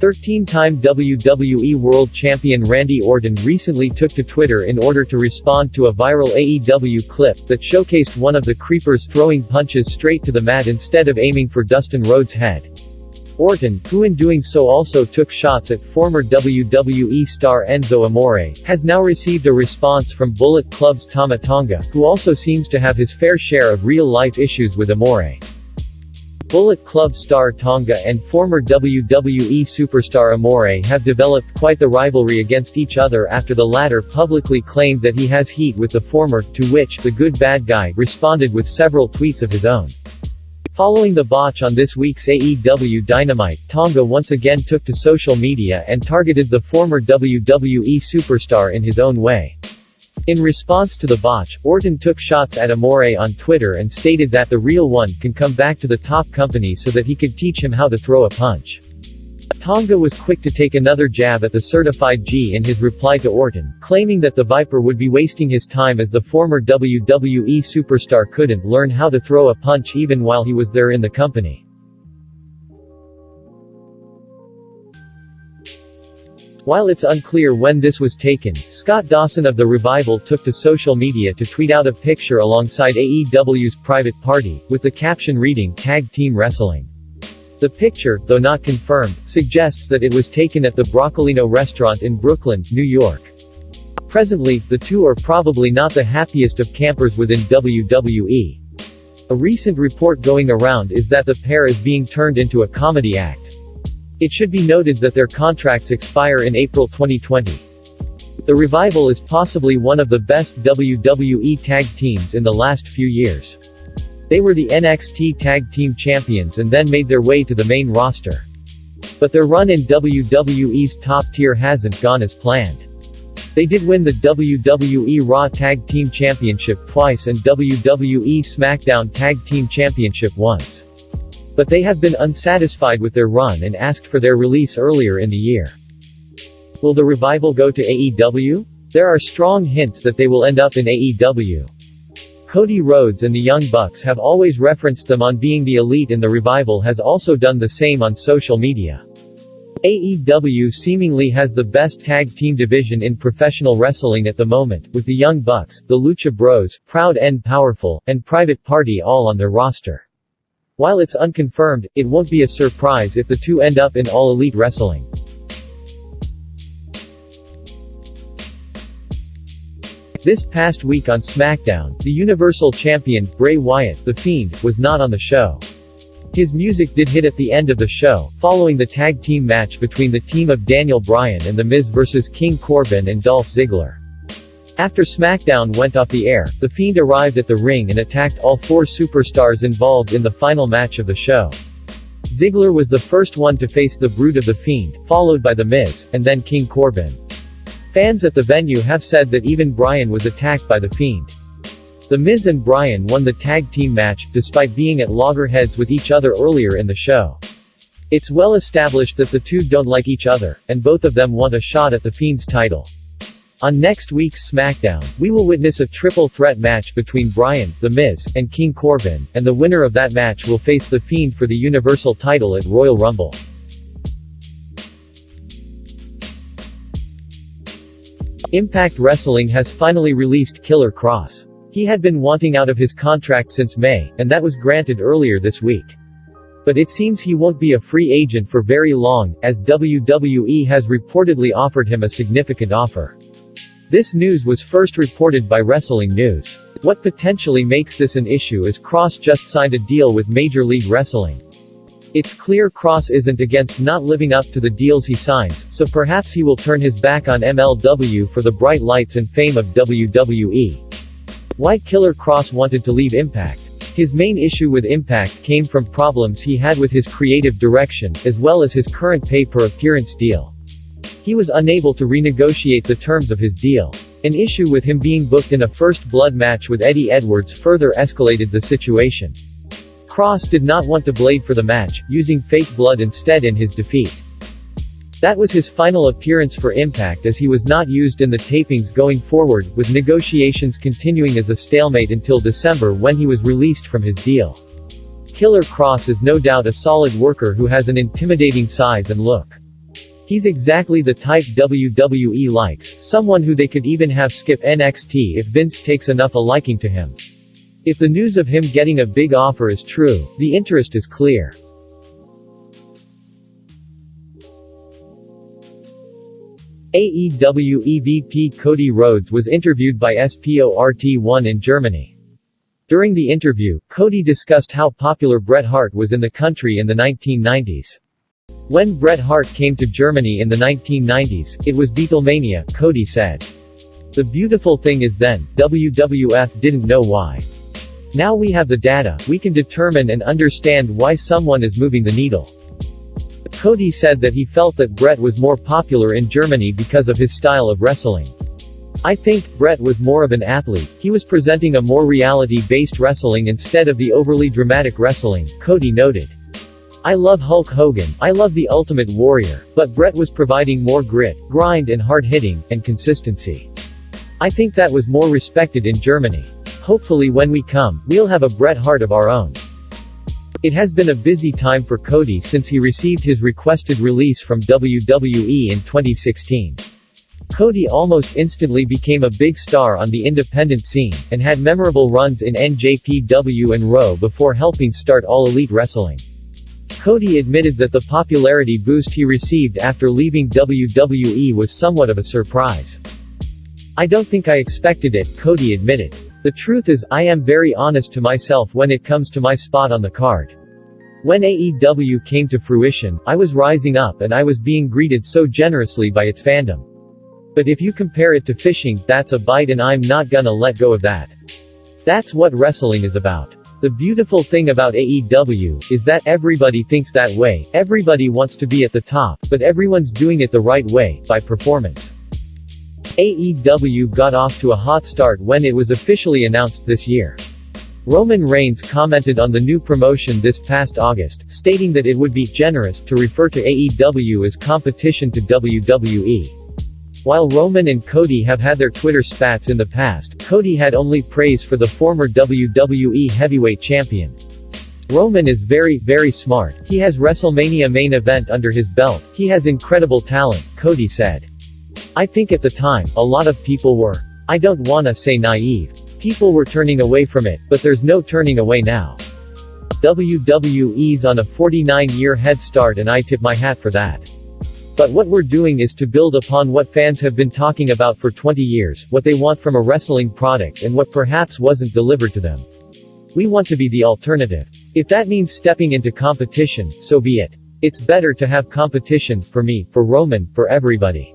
13-time WWE World Champion Randy Orton recently took to Twitter in order to respond to a viral AEW clip that showcased one of the Creepers throwing punches straight to the mat instead of aiming for Dustin Rhodes' head. Orton, who in doing so also took shots at former WWE star Enzo Amore, has now received a response from Bullet Club's Tama Tonga, who also seems to have his fair share of real-life issues with Amore. Bullet Club star Tonga and former WWE superstar Amore have developed quite the rivalry against each other after the latter publicly claimed that he has heat with the former, to which the good bad guy responded with several tweets of his own. Following the botch on this week's AEW Dynamite, Tonga once again took to social media and targeted the former WWE superstar in his own way. In response to the botch, Orton took shots at Amore on Twitter and stated that the real one can come back to the top company so that he could teach him how to throw a punch. Tonga was quick to take another jab at the certified G in his reply to Orton, claiming that the Viper would be wasting his time as the former WWE superstar couldn't learn how to throw a punch even while he was there in the company. While it's unclear when this was taken, Scott Dawson of The Revival took to social media to tweet out a picture alongside AEW's Private Party, with the caption reading, "Tag Team Wrestling." The picture, though not confirmed, suggests that it was taken at the Broccolino restaurant in Brooklyn, New York. Presently, the two are probably not the happiest of campers within WWE. A recent report going around is that the pair is being turned into a comedy act. It should be noted that their contracts expire in April 2020. The Revival is possibly one of the best WWE tag teams in the last few years. They were the NXT Tag Team Champions and then made their way to the main roster. But their run in WWE's top tier hasn't gone as planned. They did win the WWE Raw Tag Team Championship twice and WWE SmackDown Tag Team Championship once. But they have been unsatisfied with their run and asked for their release earlier in the year. Will the Revival go to AEW? There are strong hints that they will end up in AEW. Cody Rhodes and the Young Bucks have always referenced them on being the Elite, and the Revival has also done the same on social media. AEW seemingly has the best tag team division in professional wrestling at the moment, with the Young Bucks, the Lucha Bros, Proud and Powerful, and Private Party all on their roster. While it's unconfirmed, it won't be a surprise if the two end up in All Elite Wrestling. This past week on SmackDown, the Universal Champion, Bray Wyatt, The Fiend, was not on the show. His music did hit at the end of the show, following the tag team match between the team of Daniel Bryan and The Miz vs. King Corbin and Dolph Ziggler. After SmackDown went off the air, The Fiend arrived at the ring and attacked all four superstars involved in the final match of the show. Ziggler was the first one to face the Brood of The Fiend, followed by The Miz, and then King Corbin. Fans at the venue have said that even Bryan was attacked by The Fiend. The Miz and Bryan won the tag team match, despite being at loggerheads with each other earlier in the show. It's well established that the two don't like each other, and both of them want a shot at The Fiend's title. On next week's SmackDown, we will witness a triple threat match between Bryan, The Miz, and King Corbin, and the winner of that match will face The Fiend for the Universal title at Royal Rumble. Impact Wrestling has finally released Killer Kross. He had been wanting out of his contract since May, and that was granted earlier this week. But it seems he won't be a free agent for very long, as WWE has reportedly offered him a significant offer. This news was first reported by Wrestling News. What potentially makes this an issue is Kross just signed a deal with Major League Wrestling. It's clear Kross isn't against not living up to the deals he signs, so perhaps he will turn his back on MLW for the bright lights and fame of WWE. Why Killer Kross wanted to leave Impact? His main issue with Impact came from problems he had with his creative direction, as well as his current pay-per-appearance deal. He was unable to renegotiate the terms of his deal. An issue with him being booked in a First Blood match with Eddie Edwards further escalated the situation. Kross did not want to blade for the match, using fake blood instead in his defeat. That was his final appearance for Impact, as he was not used in the tapings going forward, with negotiations continuing as a stalemate until December when he was released from his deal. Killer Kross is no doubt a solid worker who has an intimidating size and look. He's exactly the type WWE likes, someone who they could even have skip NXT if Vince takes enough a liking to him. If the news of him getting a big offer is true, the interest is clear. AEW EVP Cody Rhodes was interviewed by SPORT1 in Germany. During the interview, Cody discussed how popular Bret Hart was in the country in the 1990s. When Bret Hart came to Germany in the 1990s, it was Beatlemania, Cody said. The beautiful thing is then, WWF didn't know why. Now we have the data, we can determine and understand why someone is moving the needle. Cody said that he felt that Bret was more popular in Germany because of his style of wrestling. I think Bret was more of an athlete, he was presenting a more reality-based wrestling instead of the overly dramatic wrestling, Cody noted. I love Hulk Hogan, I love the Ultimate Warrior, but Bret was providing more grit, grind and hard-hitting, and consistency. I think that was more respected in Germany. Hopefully when we come, we'll have a Bret Hart of our own. It has been a busy time for Cody since he received his requested release from WWE in 2016. Cody almost instantly became a big star on the independent scene, and had memorable runs in NJPW and Raw before helping start All Elite Wrestling. Cody admitted that the popularity boost he received after leaving WWE was somewhat of a surprise. I don't think I expected it, Cody admitted. The truth is, I am very honest to myself when it comes to my spot on the card. When AEW came to fruition, I was rising up and I was being greeted so generously by its fandom. But if you compare it to fishing, that's a bite and I'm not gonna let go of that. That's what wrestling is about. The beautiful thing about AEW is that everybody thinks that way, everybody wants to be at the top, but everyone's doing it the right way, by performance. AEW got off to a hot start when it was officially announced this year. Roman Reigns commented on the new promotion this past August, stating that it would be generous to refer to AEW as competition to WWE. While Roman and Cody have had their Twitter spats in the past, Cody had only praise for the former WWE Heavyweight Champion. Roman is very smart, he has WrestleMania main event under his belt, he has incredible talent, Cody said. I think at the time, a lot of people were, I don't wanna say naive. People were turning away from it, but there's no turning away now. WWE's on a 49-year head start and I tip my hat for that. But what we're doing is to build upon what fans have been talking about for 20 years, what they want from a wrestling product and what perhaps wasn't delivered to them. We want to be the alternative. If that means stepping into competition, so be it. It's better to have competition, for me, for Roman, for everybody.